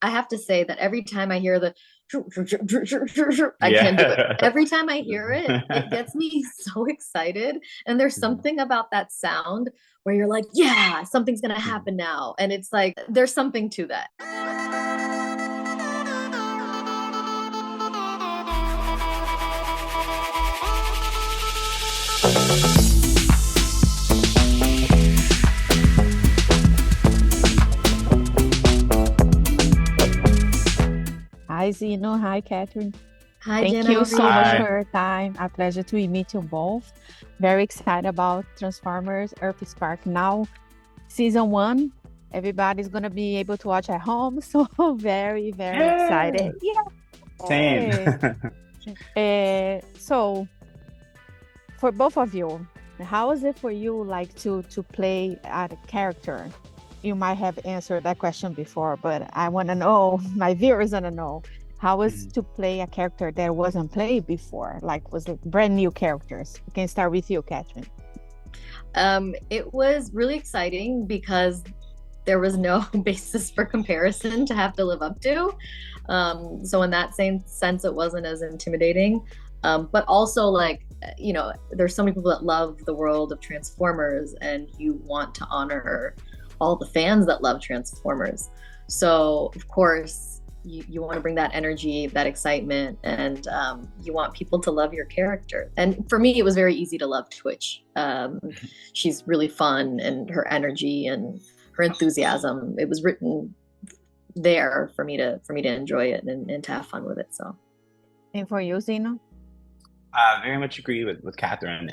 I have to say that every time I hear the I can't do it. Yeah. Every time I hear it, it gets me so excited. And there's something about that sound where you're like, yeah, something's going to happen now. And it's like, there's something to that. Hi, Zeno. Hi, Kathreen. Hi, Thank Jana. How you are so much you? for Hi. your time. A pleasure to meet you both. Very excited about Transformers EarthSpark now. Season 1. Everybody's going to be able to watch at home. So very, very Yeah. excited. Same. Yay! So for both of you, how is it for you like to play a character? You might have answered that question before, but I want to know, my viewers want to know, how is Mhm. to play a character that wasn't played before, like was like brand new characters? We can start with you, Kathryn. It was really exciting because there was no basis for comparison to have to live up to. So in that same sense, it wasn't as intimidating. But also like, there's so many people that love the world of Transformers and you want to honor all the fans that love Transformers. So of course, you want to bring that energy, that excitement, and you want people to love your character. And for me, it was very easy to love Twitch. She's really fun, and her energy and her enthusiasm. It was written there for me to enjoy it and to have fun with it. So And for you, Zeno? Very much agree with Catherine.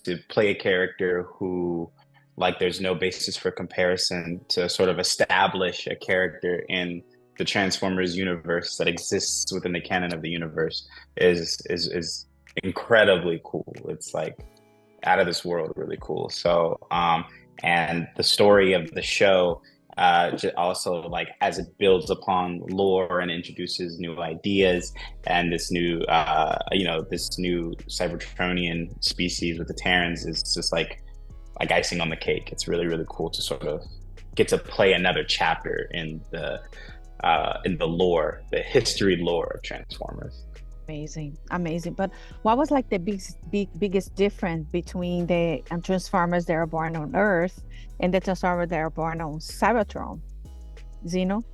To play a character who, like, there's no basis for comparison to sort of establish a character in the Transformers universe that exists within the canon of the universe is incredibly cool. It's like out of this world, really cool. So, and the story of the show, also like as it builds upon lore and introduces new ideas and this new Cybertronian species with the Terrans is just like icing on the cake. It's really, really cool to sort of get to play another chapter in the lore, the history lore of Transformers. Amazing, amazing. But what was like the biggest difference between the Transformers that are born on Earth and the Transformers that are born on Cybertron? Zeno?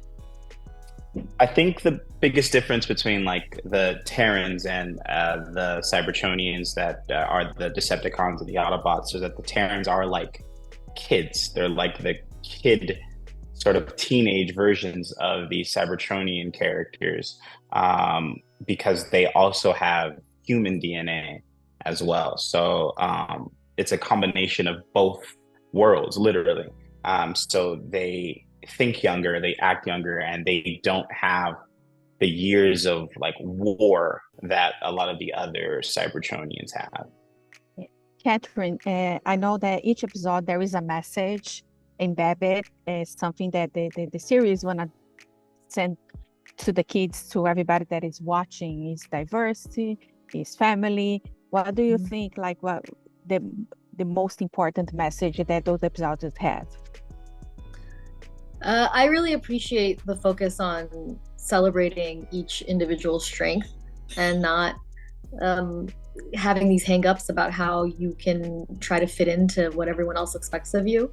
I think the biggest difference between like the Terrans and the Cybertronians that are the Decepticons and the Autobots is that the Terrans are like kids. They're like the kid sort of teenage versions of the Cybertronian characters because they also have human DNA as well. So it's a combination of both worlds, literally. So they think younger, they act younger, and they don't have the years of like war that a lot of the other Cybertronians have. Kathryn, I know that each episode there is a message embedded, something that the series want to send to the kids, to everybody that is watching, is diversity, is family. What do you think, like what the the most important message that those episodes have? I really appreciate the focus on celebrating each individual strength and not um, having these hangups about how you can try to fit into what everyone else expects of you.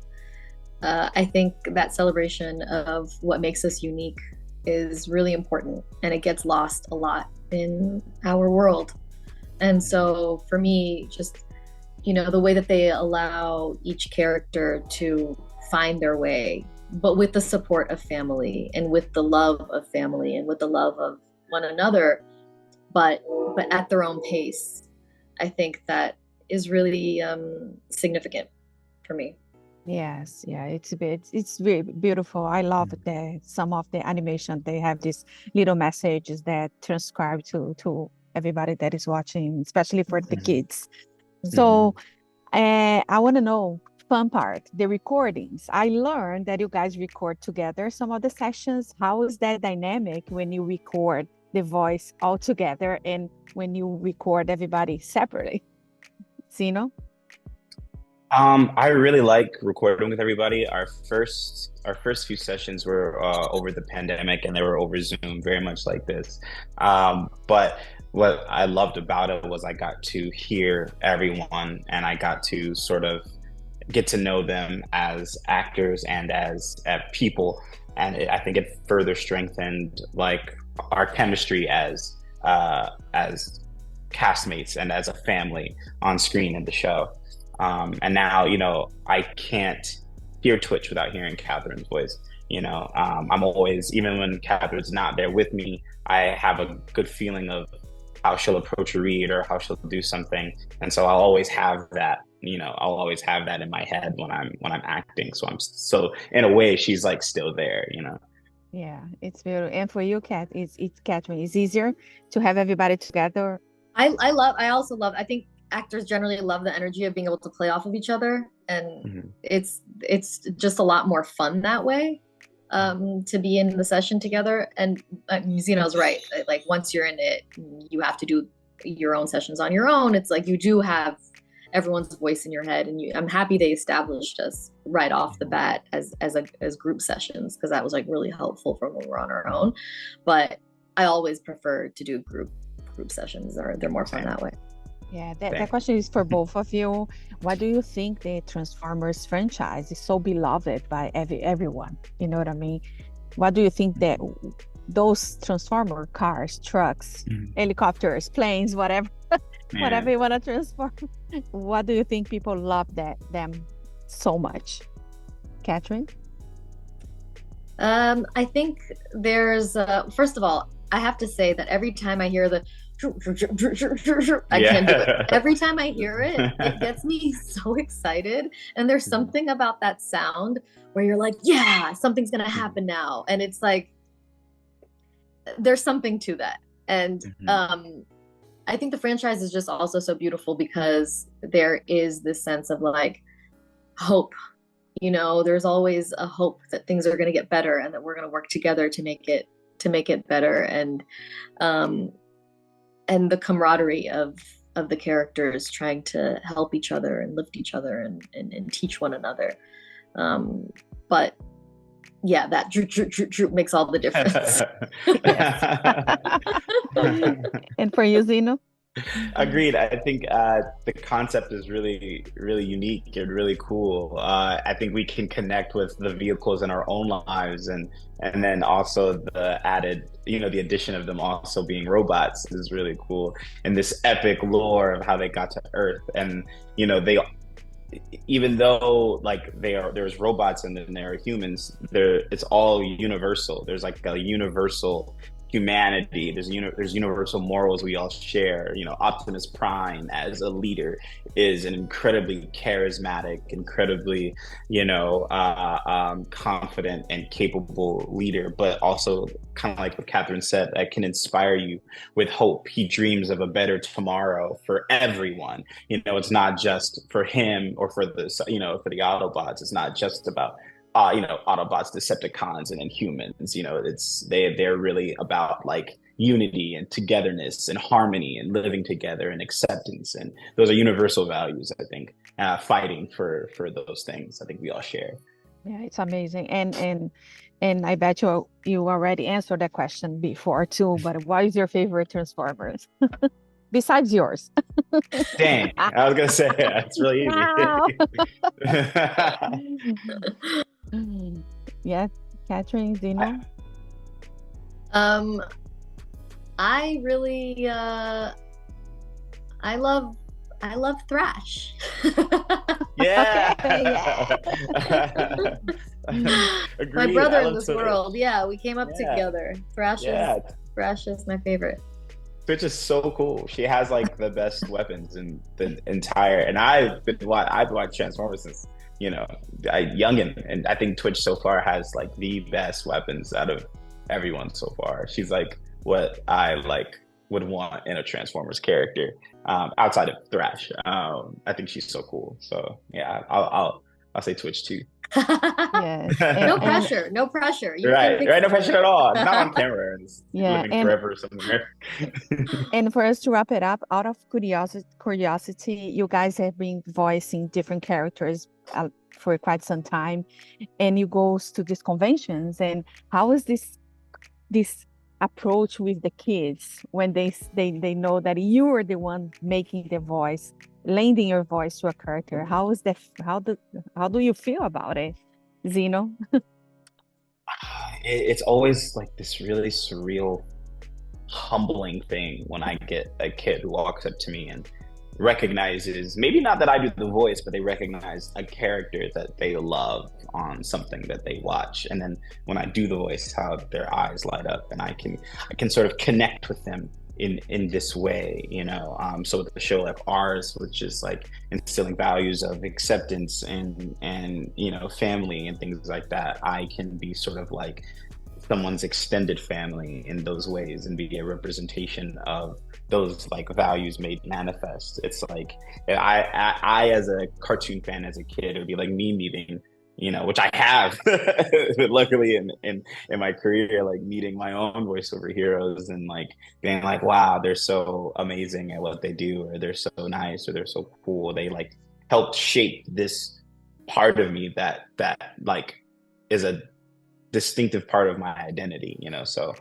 I think that celebration of what makes us unique is really important and it gets lost a lot in our world. And so for me, just, the way that they allow each character to find their way, but with the support of family and with the love of family and with the love of one another, but at their own pace. I think that is really significant for me. Yes, yeah, it's very beautiful. I love the some of the animation. They have these little messages that transcribe to everybody that is watching, especially for the Mhm. kids. So Mhm. I want to know fun part, the recordings. I learned that you guys record together some of the sessions. How is that dynamic when you record the voice all together and when you record everybody separately? Zeno? I really like recording with everybody. Our first few sessions were over the pandemic, and they were over Zoom, very much like this. But what I loved about it was I got to hear everyone, and I got to sort of get to know them as actors and as people, and I think it further strengthened like our chemistry as castmates and as a family on screen in the show. And now, I can't hear Twitch without hearing Katherine's voice. I'm always, even when Katherine's not there with me, I have a good feeling of how she'll approach a read or how she'll do something. And so I'll always have that, I'll always have that in my head when I'm acting. So in a way, she's like still there. Yeah, it's very. And for you, Kat, it's Kathryn. It's easier to have everybody together. I also love, I think actors generally love the energy of being able to play off of each other, and it's just a lot more fun that way, to be in the session together. And Zeno's right, like once you're in it, you have to do your own sessions on your own. It's like you do have everyone's voice in your head, and I'm happy they established us right off the bat as group sessions, because that was like really helpful for when we're on our own. But I always prefer to do group sessions, or they're more fun that way. Yeah, that question is for both of you. Why do you think the Transformers franchise is so beloved by everyone? You know what I mean? Why do you think that those Transformer cars, trucks, helicopters, planes, whatever you want to transform, why do you think people love them so much? Kathryn? I think there's first of all, I have to say that every time I hear the I can't do it. Every time I hear it, it gets me so excited. And there's something about that sound where you're like, yeah, something's gonna happen now. And it's like, there's something to that. And I think the franchise is just also so beautiful because there is this sense of like hope. There's always a hope that things are gonna get better and that we're gonna work together to make it better. And the camaraderie of the characters trying to help each other and lift each other and teach one another. But yeah, that droop makes all the difference. And for you, Zeno? Agreed. I think the concept is really, really unique and really cool. I think we can connect with the vehicles in our own lives, and then also the added, the addition of them also being robots is really cool. And this epic lore of how they got to Earth, and they, even though like there's robots and then there are humans, it's all universal. There's like a universal humanity. There's universal morals we all share. Optimus Prime as a leader is an incredibly charismatic, incredibly confident and capable leader, but also kind of like what Kathryn said, that can inspire you with hope. He dreams of a better tomorrow for everyone. It's not just for him or for the for the Autobots. It's not just about Autobots, Decepticons, and Inhumans. They're really about like unity and togetherness and harmony and living together and acceptance, and those are universal values. I think fighting for those things, I think we all share. Yeah, it's amazing, and I bet you already answered that question before too. But what is your favorite Transformers? Besides yours. Dang, I was gonna say it's really easy. Yeah, Kathryn, Zeno. I really I love Thrash. Yeah. Okay, yeah. Agreed. My brother in this world. Yeah, we came up together. Thrash is my favorite. Twitch is so cool. She has like the best weapons in the entire. And I've watched Transformers since youngin, and I think Twitch so far has like the best weapons out of everyone so far. She's like what I like would want in a Transformers character, outside of Thrash. I think she's so cool. So yeah, I'll say Twitch too. Yes. No pressure. No pressure. You Right, can right. No pressure at all. Not on camera. It's Yeah, living forever somewhere. and for us to wrap it up, out of curiosity, you guys have been voicing different characters for quite some time, and you go to these conventions. And how is this approach with the kids when they know that you are the one making the voice, lending your voice to a character? How is that? How do you feel about it, Zeno? It's always like this really surreal, humbling thing when I get a kid who walks up to me and recognizes, maybe not that I do the voice, but they recognize a character that they love on something that they watch. And then when I do the voice, how their eyes light up, and I can sort of connect with them in this way, you know. So with a show like ours, which is like instilling values of acceptance and you know, family and things like that, I can be sort of like someone's extended family in those ways and be a representation of those like values made manifest. It's like I as a cartoon fan as a kid, it would be like me meeting, you know, which I have luckily in my career, like meeting my own voiceover heroes and like being like, wow, they're so amazing at what they do, or they're so nice, or they're so cool. They like helped shape this part of me that like is a distinctive part of my identity, you know. So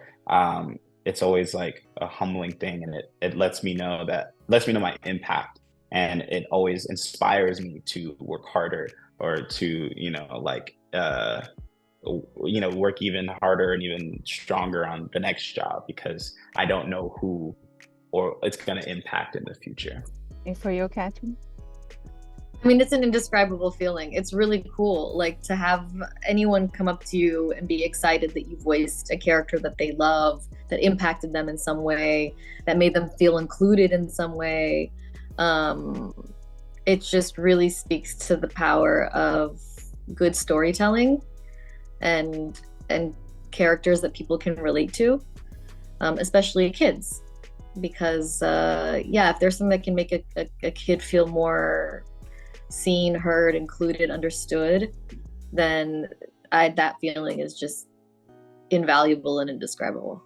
it's always like a humbling thing, and it lets me know my impact, and it always inspires me to work harder, or to, you know, like you know, work even harder and even stronger on the next job, because I don't know who or it's going to impact in the future. And for you, Kathreen? I mean, it's an indescribable feeling. It's really cool, like, to have anyone come up to you and be excited that you voiced a character that they love, that impacted them in some way, that made them feel included in some way. It just really speaks to the power of good storytelling and characters that people can relate to, especially kids. Because, if there's something that can make a kid feel more seen, heard, included, understood, then that feeling is just invaluable and indescribable.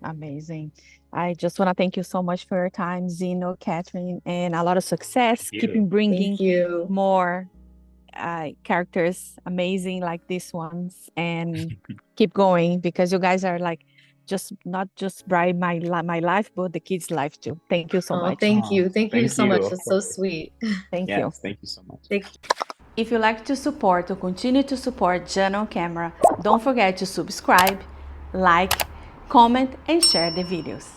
Amazing. I just want to thank you so much for your time, Zeno, Kathreen, and a lot of success. Keeping bringing more characters amazing like these ones, and keep going, because you guys are like not just bright my life, but the kids' life too. Thank you so much. Thank you so much. It's so sweet. Thank you. Thank you so much. Thank you. If you like to support or continue to support Jana on Camera, don't forget to subscribe, like, comment, and share the videos.